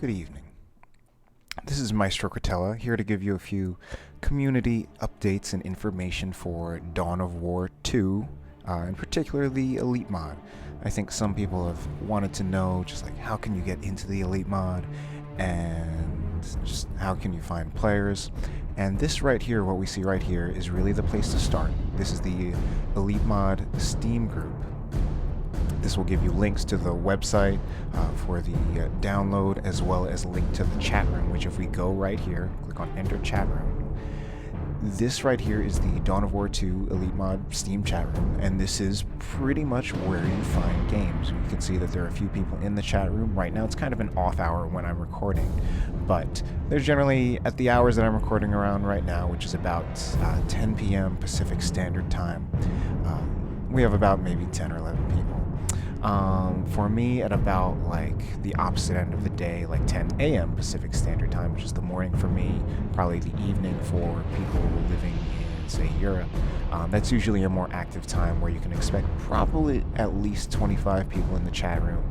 Good evening. This is Maestro Cretella, here to give you a few community updates and information for Dawn of War 2, in particular the Elite mod. I think some people have wanted to know just like how can you get into the Elite mod and just how can you find players. And this right here, what we see right here, is really the place to start. This is the Elite mod Steam group. This will give you links to the website for the download, as well as a link to the chat room, which if we go right here, click on Enter Chat Room, this right here is the Dawn of War 2 Elite Mod Steam chat room, and this is pretty much where you find games. You can see that there are a few people in the chat room. Right now it's kind of an off hour when I'm recording, but there's generally, at the hours that I'm recording around right now, which is about 10 p.m. Pacific Standard Time, we have about maybe 10 or 11 people. For me, at about like the opposite end of the day, like 10 a.m. Pacific Standard Time, which is the morning for me, probably the evening for people living in, say, Europe, that's usually a more active time where you can expect probably at least 25 people in the chat room,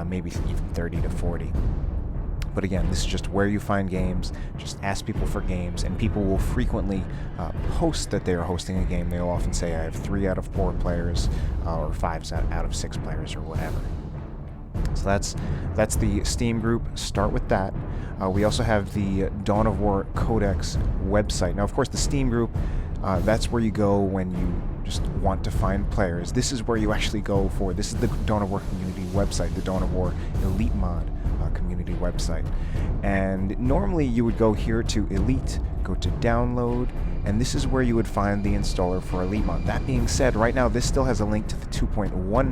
maybe even 30 to 40. But again, this is just where you find games. Just ask people for games, and people will frequently post that they are hosting a game. They'll often say, I have 3 out of 4 players, or 5 out of 6 players, or whatever. So that's the Steam group. Start with that. We also have the Dawn of War Codex website. Now, of course, the Steam group, that's where you go when you just want to find players. This is where you actually go for, this is the Dawn of War community website, the Dawn of War Elite Mod community website. And normally you would go here to Elite, go to Download, and this is where you would find the installer for Elite Mod. That being said, right now this still has a link to the 2.1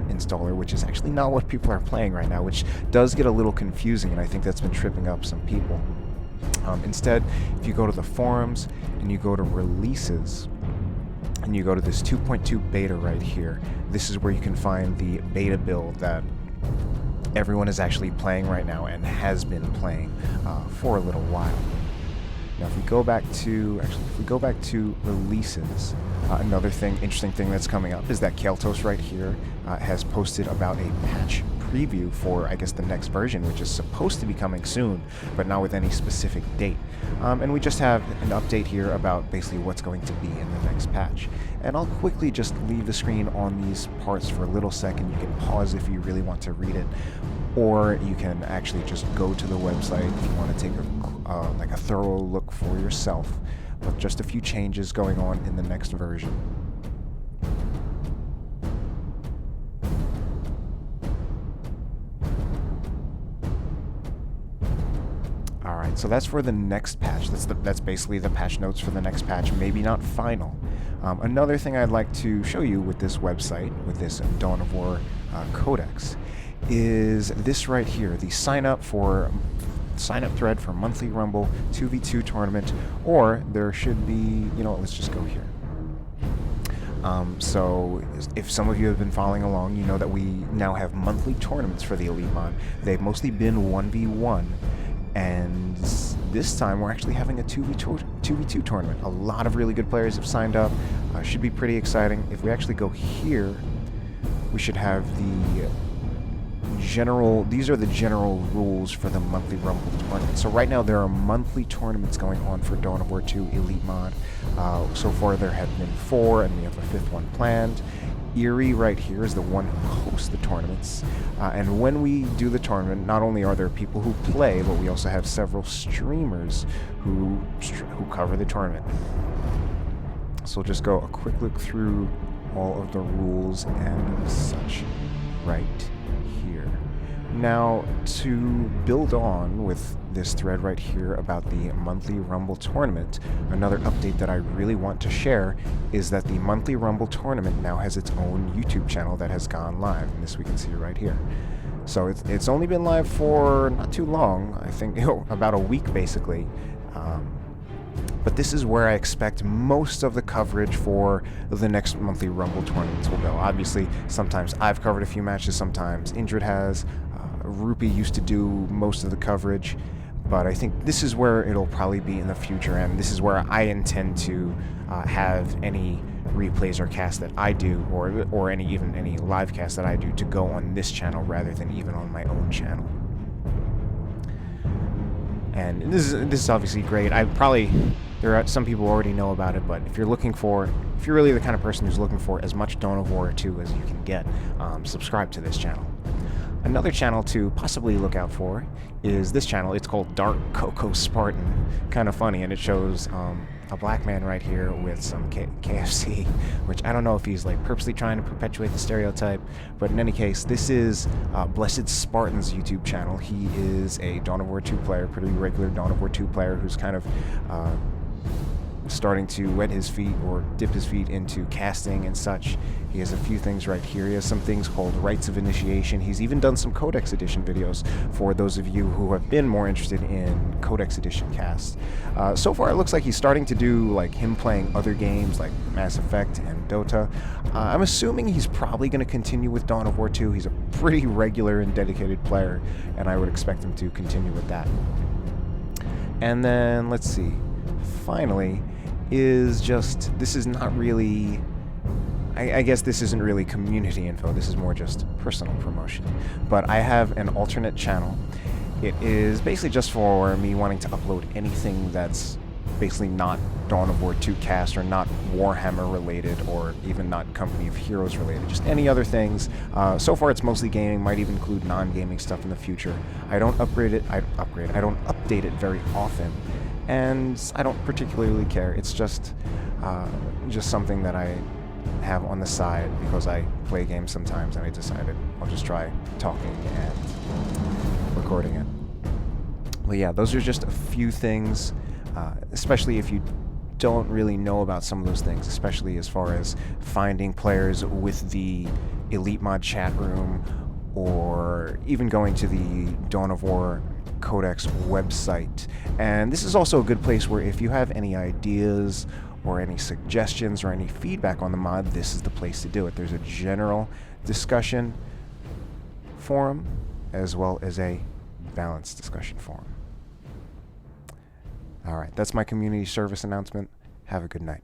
installer, which is actually not what people are playing right now, which does get a little confusing, and I think that's been tripping up some people. Instead, if you go to the forums and you go to releases, and you go to this 2.2 beta right here, this is where you can find the beta build that everyone is actually playing right now and has been playing for a little while. Now, if we go back to releases, another interesting thing that's coming up is that Keltos right here has posted about a patch preview for, I guess, the next version, which is supposed to be coming soon, but not with any specific date. And we just have an update here about basically what's going to be in the next patch. And I'll quickly just leave the screen on these parts for a little second. You can pause if you really want to read it, or you can actually just go to the website if you want to take a thorough look for yourself. But just a few changes going on in the next version. Alright, so that's for the next patch. That's basically the patch notes for the next patch, maybe not final. Another thing I'd like to show you with this website, with this Dawn of War Codex, is this right here, the sign up thread for monthly Rumble 2v2 tournament, or there should be, let's just go here. So if some of you have been following along, you know that we now have monthly tournaments for the Elite Mod. They've mostly been 1v1, and this time we're actually having a 2v2 tournament. A lot of really good players have signed up. Should be pretty exciting. If we actually go here, we should have the these are the general rules for the monthly Rumble tournament. So right now there are monthly tournaments going on for Dawn of War 2 Elite Mod. So far there have been 4, and we have a 5th one planned. Erie right here is the one who hosts the tournaments. And when we do the tournament, not only are there people who play, but we also have several streamers who cover the tournament. So we'll just go a quick look through all of the rules and such right here. Now, to build on with this thread right here about the monthly Rumble tournament, another update that I really want to share is that the monthly Rumble tournament now has its own YouTube channel that has gone live, and this we can see right here. So it's only been live for not too long, I think about a week basically. But this is where I expect most of the coverage for the next monthly Rumble tournaments will go. Obviously, sometimes I've covered a few matches, sometimes Indrid has. Rupi used to do most of the coverage, but I think this is where it'll probably be in the future, and this is where I intend to have any replays or casts that I do, or even any live casts that I do, to go on this channel rather than even on my own channel. And this is obviously great. There are some people already know about it, but if you're really the kind of person who's looking for as much Dawn of War 2 as you can get, subscribe to this channel. Another channel to possibly look out for is this channel. It's called Dark Cocoa Spartan. Kind of funny, and it shows a black man right here with some KFC, which I don't know if he's like purposely trying to perpetuate the stereotype, but in any case, this is Blessed Spartan's YouTube channel. He is a Dawn of War 2 player, pretty regular Dawn of War 2 player who's kind of starting to wet his feet or dip his feet into casting and such. He has a few things right here. He has some things called Rites of Initiation. He's even done some Codex Edition videos for those of you who have been more interested in Codex Edition casts. So far it looks like he's starting to do like him playing other games like Mass Effect and Dota. I'm assuming he's probably going to continue with Dawn of War 2. He's a pretty regular and dedicated player, and I would expect him to continue with that. And then, let's see, finally, this is not really, I guess this isn't really community info, this is more just personal promotion. But I have an alternate channel. It is basically just for me wanting to upload anything that's basically not Dawn of War 2 cast or not Warhammer related or even not Company of Heroes related, just any other things. So far it's mostly gaming, might even include non-gaming stuff in the future. I don't update it very often, and I don't particularly care. It's just something that I have on the side because I play games sometimes, and I decided I'll just try talking and recording it. But yeah, those are just a few things, especially if you don't really know about some of those things, especially as far as finding players with the Elite Mod chat room, or even going to the Dawn of War Codex website. And this is also a good place where if you have any ideas or any suggestions or any feedback on the mod, this is the place to do it. There's a general discussion forum as well as a balanced discussion forum. Alright, that's my community service announcement. Have a good night.